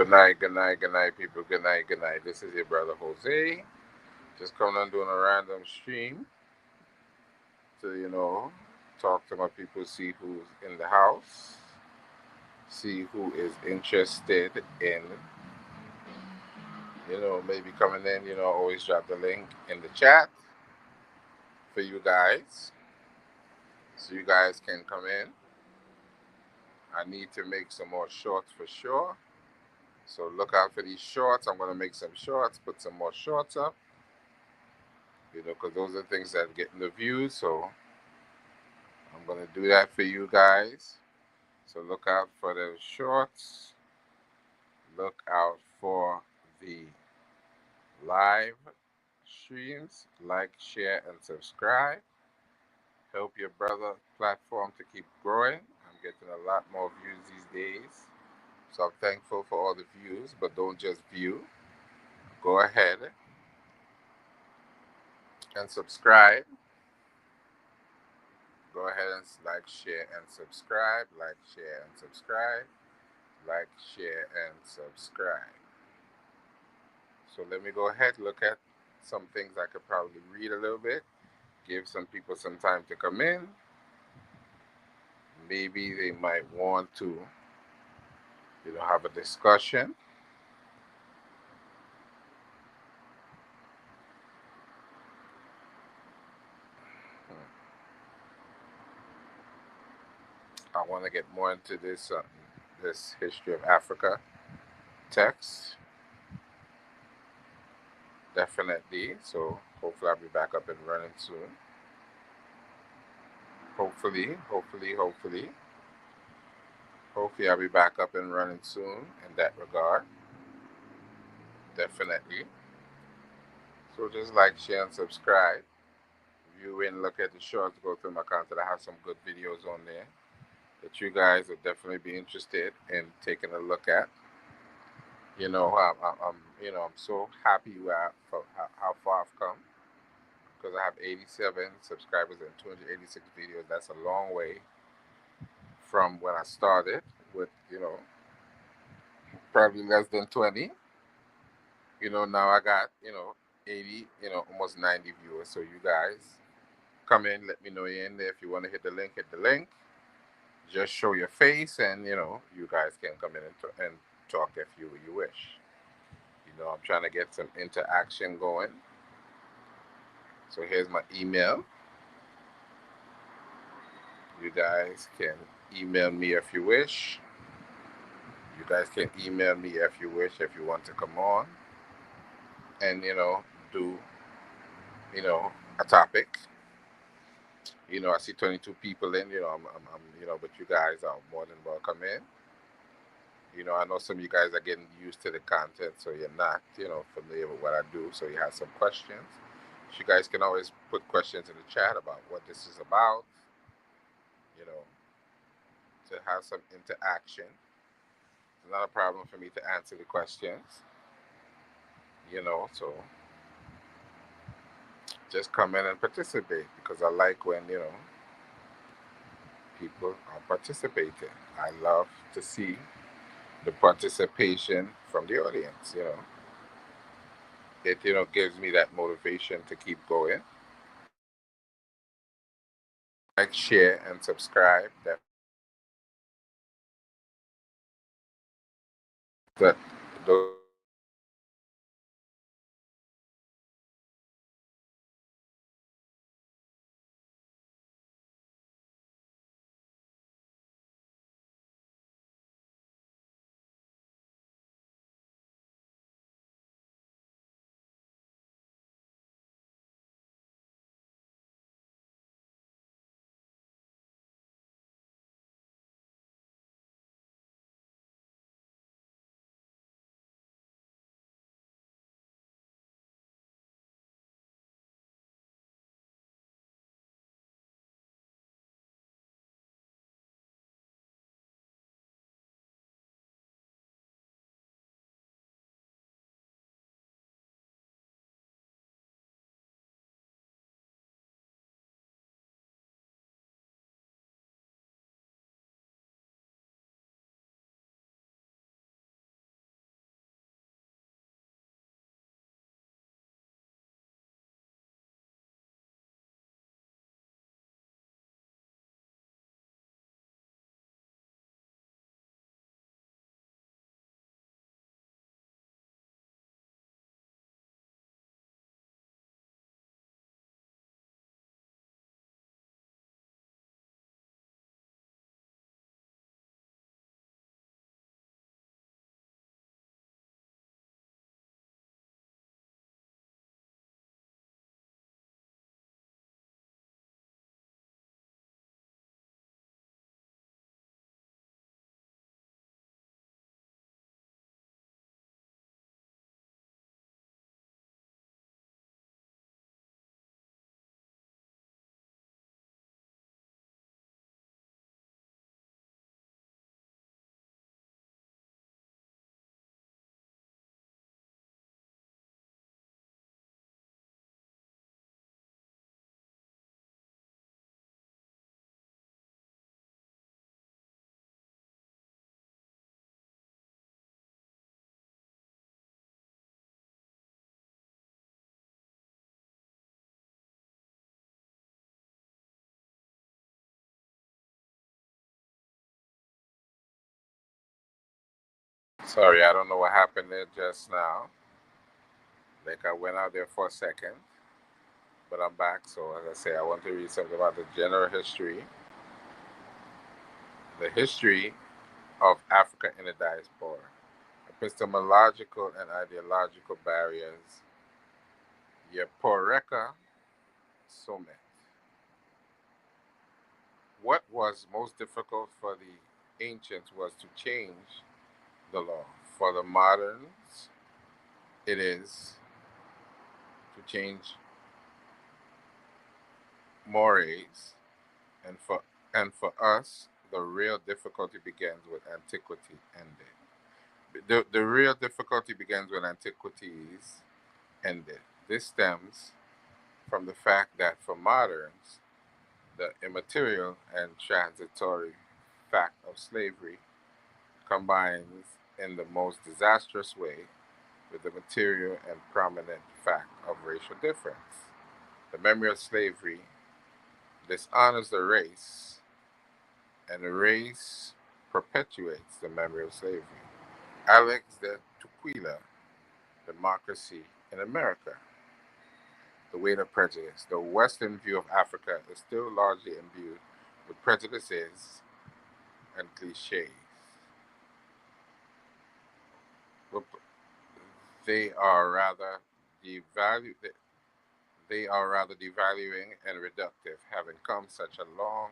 Good night, people. Good night, good night. This is your brother Jose. Just coming on doing a random stream to, talk to my people, see who's in the house, see who is interested in, maybe coming in. Always drop the link in the chat for you guys so you guys can come in. I need to make some more shorts for sure. So look out for these shorts. I'm going to make some shorts, put some more shorts up, because those are things that are getting the views. So I'm going to do that for you guys. So look out for the shorts. Look out for the live streams. Like, share, and subscribe. Help your brother platform to keep growing. I'm getting a lot more views these days. So I'm thankful for all the views, but don't just view. Go ahead and subscribe. Go ahead and like, share, and subscribe. Like, share, and subscribe. Like, share, and subscribe. So let me go ahead, look at some things I could probably read a little bit, give some people some time to come in. Maybe they might want to, have a discussion. I want to get more into this history of Africa text, definitely. So hopefully I'll be back up and running soon. Hopefully I'll be back up and running soon in that regard. Definitely. So just like, share, and subscribe. View in, look at the shorts, go through my content. I have some good videos on there that you guys will definitely be interested in taking a look at. I'm so happy for how far I've come because I have 87 subscribers and 286 videos. That's a long way from when I started with, probably less than 20. Now I got, 80, almost 90 viewers. So you guys come in, let me know you're in there. If you want to hit the link, hit the link. Just show your face, and you guys can come in and talk if you wish. I'm trying to get some interaction going. So here's my email. You guys can email me if you wish. You guys can email me if you wish, if you want to come on and do a topic. I see 22 people in. But you guys are more than welcome in. I know some of you guys are getting used to the content, so you're not, familiar with what I do. So you have some questions. So you guys can always put questions in the chat about what this is about, you know, to have some interaction. It's not a problem for me to answer the questions, so just come in and participate because I like when, people are participating. I love to see the participation from the audience. It gives me that motivation to keep going. Like, share, and subscribe. That those Sorry, I don't know what happened there just now. Like I went out there for a second, but I'm back. So as I say, I want to read something about the general history, the history of Africa in the diaspora, epistemological and ideological barriers, Yeporeka Summit. What was most difficult for the ancients was to change the law. For the moderns, it is to change mores, and for us, the real difficulty begins with antiquity ended. The real difficulty begins when antiquities ended. This stems from the fact that for moderns, the immaterial and transitory fact of slavery combines in the most disastrous way with the material and prominent fact of racial difference. The memory of slavery dishonors the race, and the race perpetuates the memory of slavery. Alex de Tocqueville, Democracy in America, The Weight of Prejudice. The Western view of Africa is still largely imbued with prejudices and cliches. They are rather devalu- they are rather devaluing and reductive. Having come such a long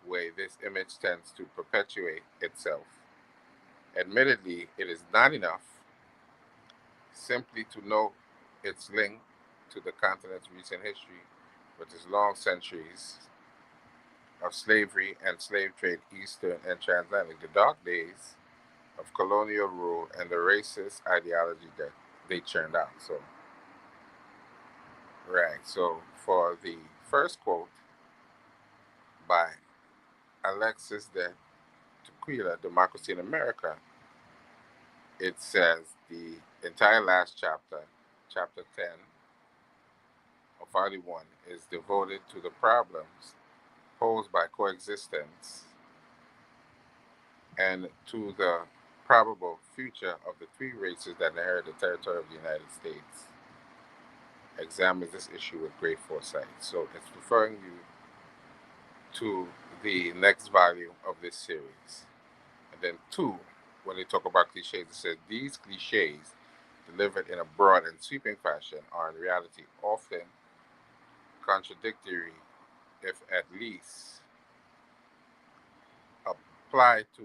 way, this image tends to perpetuate itself. Admittedly, it is not enough simply to know its link to the continent's recent history, with its long centuries of slavery and slave trade, eastern and transatlantic, the dark days of colonial rule, and the racist ideology that they churned out. So, right. So, for the first quote by Alexis de Tocqueville, Democracy in America, it says the entire last chapter, chapter 10 of volume 1, is devoted to the problems posed by coexistence and to the probable future of the three races that inherit the territory of the United States. Examines this issue with great foresight. So it's referring you to the next volume of this series. And then 2, when they talk about cliches, it says these cliches, delivered in a broad and sweeping fashion, are in reality often contradictory, if at least applied to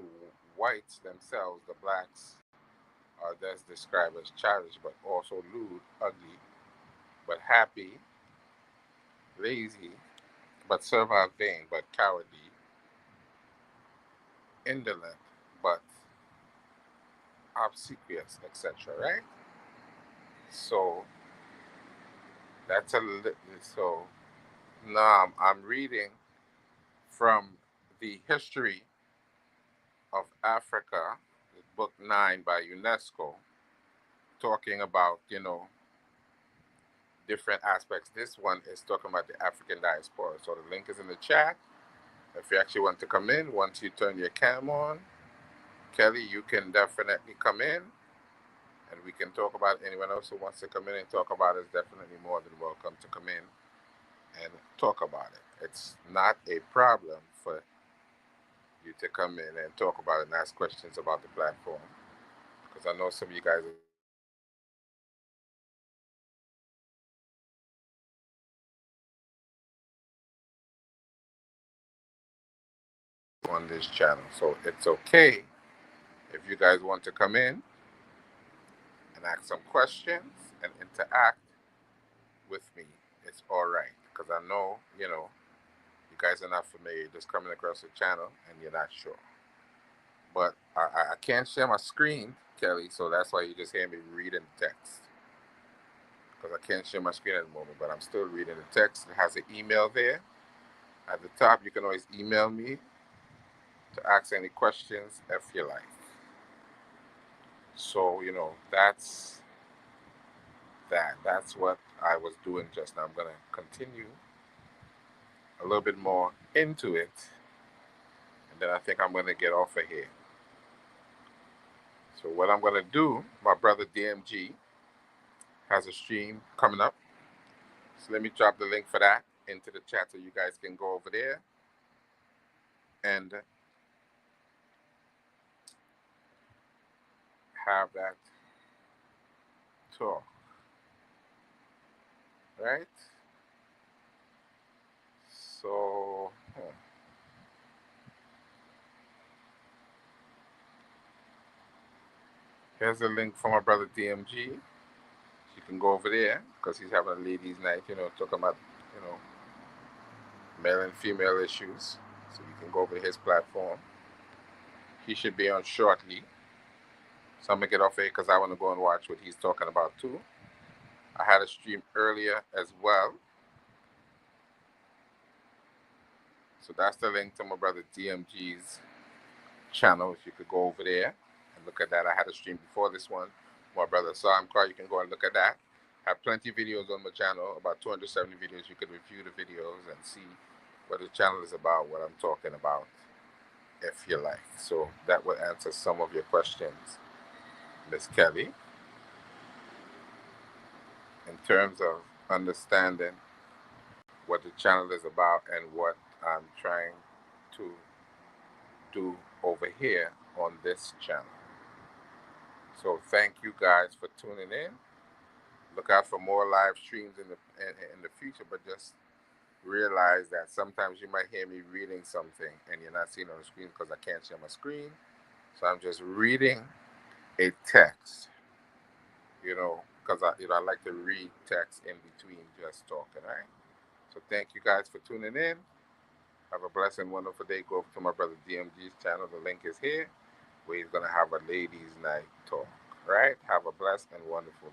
whites themselves. The blacks are thus described as childish, but also lewd, ugly, but happy, lazy, but servile, vain, but cowardly, indolent, but obsequious, etc. Right? So that's a so now I'm reading from the history of Africa, book 9 by UNESCO, talking about different aspects. This one is talking about the African diaspora. So the link is in the chat. If you actually want to come in, once you turn your cam on, Kelly, you can definitely come in and we can talk about it. Anyone else who wants to come in and talk about it is definitely more than welcome to come in and talk about it. It's not a problem for you to come in and talk about it and ask questions about the platform. Because I know some of you guys on this channel. So it's okay if you guys want to come in and ask some questions and interact with me. It's all right. Because I know, you guys are not familiar. You're just coming across the channel and you're not sure. But I can't share my screen, Kelly, so that's why you just hear me reading the text. Because I can't share my screen at the moment, but I'm still reading the text. It has an email there. At the top, you can always email me to ask any questions if you like. So, that's that. That's what I was doing just now. I'm going to continue a little bit more into it, and then I think I'm going to get off of here. So what I'm gonna do, my brother DMG has a stream coming up. So let me drop the link for that into the chat so you guys can go over there and have that talk. Right? So here's a link for my brother DMG. You can go over there because he's having a ladies' night, talking about, you know, male and female issues. So you can go over to his platform. He should be on shortly. So I'm gonna get off here because I want to go and watch what he's talking about too. I had a stream earlier as well. So that's the link to my brother DMG's channel. If you could go over there and look at that. I had a stream before this one. My brother Sam Carr, you can go and look at that. I have plenty of videos on my channel, about 270 videos. You can review the videos and see what the channel is about, what I'm talking about, if you like. So that will answer some of your questions, Miss Kelly, in terms of understanding what the channel is about and what I'm trying to do over here on this channel. So thank you guys for tuning in. Look out for more live streams in the future, but just realize that sometimes you might hear me reading something and you're not seeing it on the screen because I can't share my screen. So I'm just reading a text, because I like to read text in between just talking, all right? So thank you guys for tuning in. Have a blessed and wonderful day. Go over to my brother DMG's channel. The link is here, where he's gonna have a ladies' night talk. All right? Have a blessed and wonderful